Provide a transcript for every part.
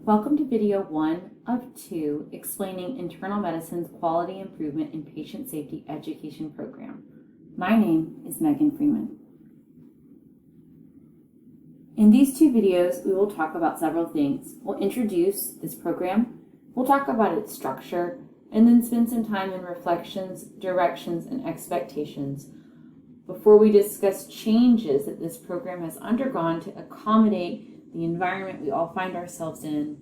Welcome to video 1 of 2 explaining internal medicine's quality improvement in patient safety education program. My name is Megan Freeman. In these two videos, we will talk about several things. We'll introduce this program, we'll talk about its structure, and then spend some time in reflections, directions, and expectations before we discuss changes that this program has undergone to accommodate the environment we all find ourselves in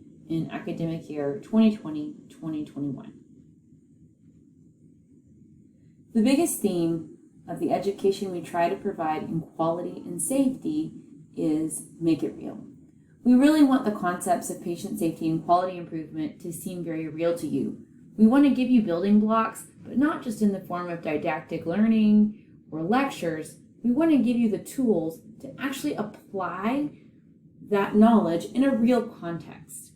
academic year 2020-2021. The biggest theme of the education we try to provide in quality and safety is make it real. We really want the concepts of patient safety and quality improvement to seem very real to you. We want to give you building blocks, but not just in the form of didactic learning or lectures. We want to give you the tools to actually apply that knowledge in a real context.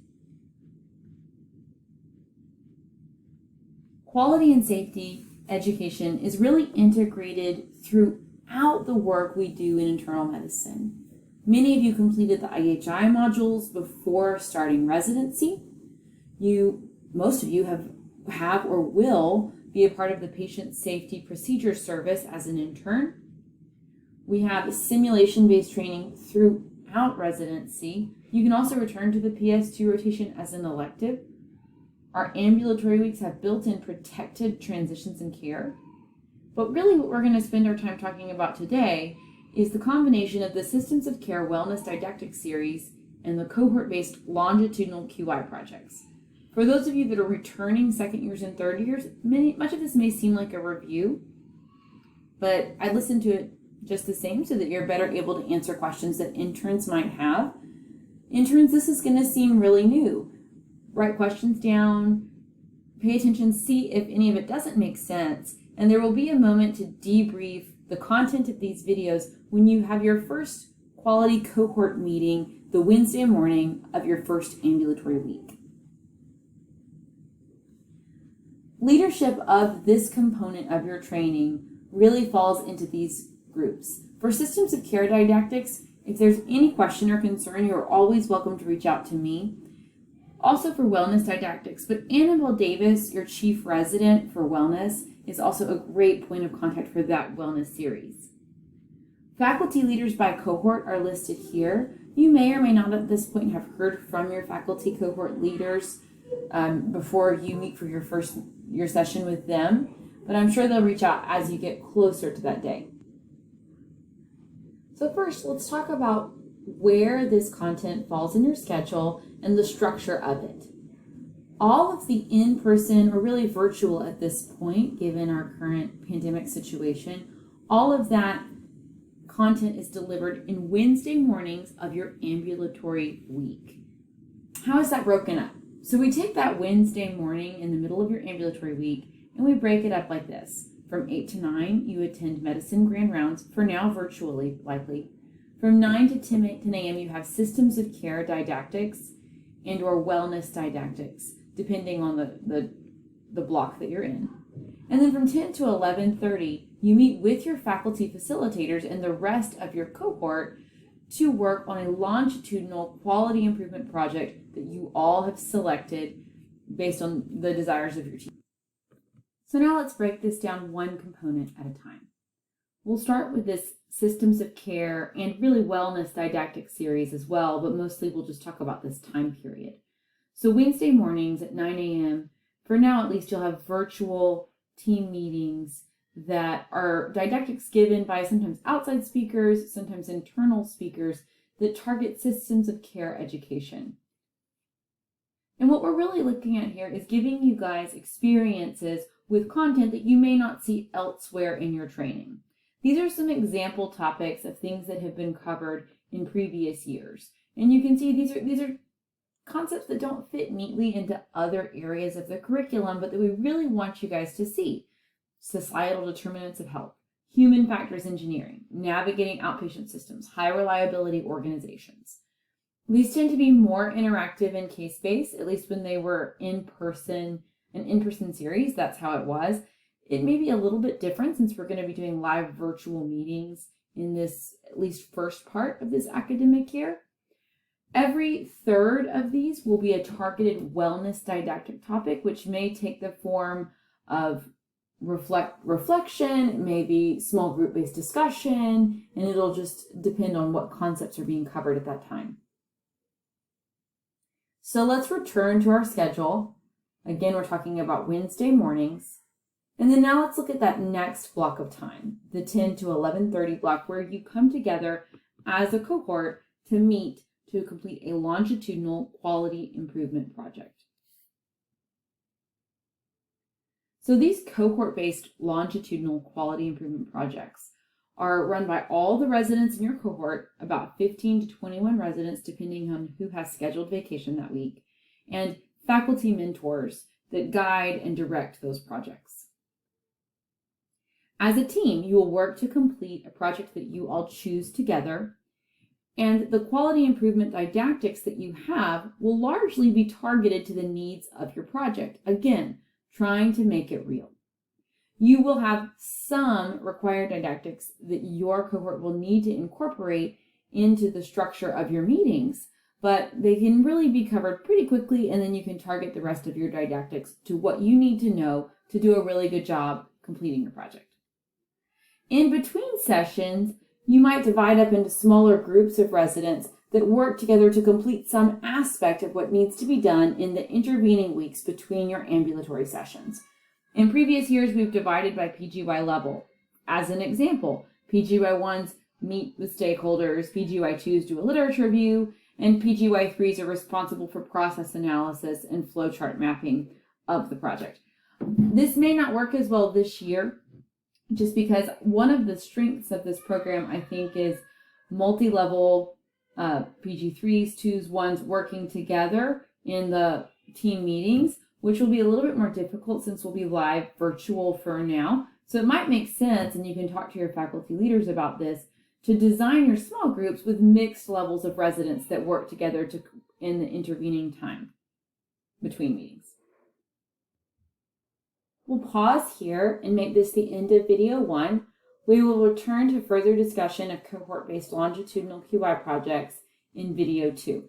Quality and safety education is really integrated throughout the work we do in internal medicine. Many of you completed the IHI modules before starting residency. Most of you have or will be a part of the patient safety procedure service as an intern. We have simulation-based training throughout residency. You can also return to the PS2 rotation as an elective. Our ambulatory weeks have built-in protected transitions in care. But really what we're going to spend our time talking about today is the combination of the Systems of Care Wellness Didactic Series and the cohort-based longitudinal QI projects. For those of you that are returning second years and third years, much of this may seem like a review, but I listened to it just the same so that you're better able to answer questions that interns might have. Interns, this is going to seem really new. Write questions down, pay attention, see if any of it doesn't make sense, and there will be a moment to debrief the content of these videos when you have your first quality cohort meeting the Wednesday morning of your first ambulatory week. Leadership of this component of your training really falls into these groups. For Systems of Care Didactics, if there's any question or concern, you're always welcome to reach out to me. Also for Wellness Didactics, but Annabelle Davis, your chief resident for Wellness, is also a great point of contact for that Wellness series. Faculty leaders by cohort are listed here. You may or may not at this point have heard from your faculty cohort leaders before you meet for your session with them, but I'm sure they'll reach out as you get closer to that day. So first, let's talk about where this content falls in your schedule and the structure of it. All of the in-person, or really virtual at this point, given our current pandemic situation, all of that content is delivered in Wednesday mornings of your ambulatory week. How is that broken up? So we take that Wednesday morning in the middle of your ambulatory week and we break it up like this. From 8 to 9, you attend medicine grand rounds, for now virtually likely. From 9 to 10 a.m., you have Systems of Care Didactics and or Wellness Didactics, depending on the block that you're in. And then from 10 to 11:30, you meet with your faculty facilitators and the rest of your cohort to work on a longitudinal quality improvement project that you all have selected based on the desires of your team. So now let's break this down one component at a time. We'll start with this Systems of Care and really Wellness Didactic series as well, but mostly we'll just talk about this time period. So Wednesday mornings at 9 a.m., for now at least, you'll have virtual team meetings that are didactics given by sometimes outside speakers, sometimes internal speakers that target systems of care education. And what we're really looking at here is giving you guys experiences with content that you may not see elsewhere in your training. These are some example topics of things that have been covered in previous years. And you can see these are concepts that don't fit neatly into other areas of the curriculum, but that we really want you guys to see. Societal determinants of health, human factors engineering, navigating outpatient systems, high reliability organizations. These tend to be more interactive and case-based, at least when they were an in-person series, that's how it was. It may be a little bit different since we're going to be doing live virtual meetings in this at least first part of this academic year. Every third of these will be a targeted wellness didactic topic, which may take the form of reflection, maybe small group-based discussion, and it'll just depend on what concepts are being covered at that time. So let's return to our schedule. Again, we're talking about Wednesday mornings. And then now let's look at that next block of time, the 10 to 11:30 block, where you come together as a cohort to meet to complete a longitudinal quality improvement project. So these cohort-based longitudinal quality improvement projects are run by all the residents in your cohort, about 15 to 21 residents, depending on who has scheduled vacation that week, and faculty mentors that guide and direct those projects. As a team, you will work to complete a project that you all choose together, and the quality improvement didactics that you have will largely be targeted to the needs of your project. Again, trying to make it real. You will have some required didactics that your cohort will need to incorporate into the structure of your meetings, but they can really be covered pretty quickly, and then you can target the rest of your didactics to what you need to know to do a really good job completing your project. In between sessions, you might divide up into smaller groups of residents that work together to complete some aspect of what needs to be done in the intervening weeks between your ambulatory sessions. In previous years, we've divided by PGY level. As an example, PGY 1s meet with stakeholders, PGY 2s do a literature review, and PGY 3s are responsible for process analysis and flowchart mapping of the project. This may not work as well this year, just because one of the strengths of this program, I think, is multi-level PG3s, 2s, 1s working together in the team meetings, which will be a little bit more difficult since we'll be live virtual for now. So it might make sense, and you can talk to your faculty leaders about this, to design your small groups with mixed levels of residents that work together in the intervening time between meetings. We'll pause here and make this the end of video 1. We will return to further discussion of cohort-based longitudinal QI projects in video 2.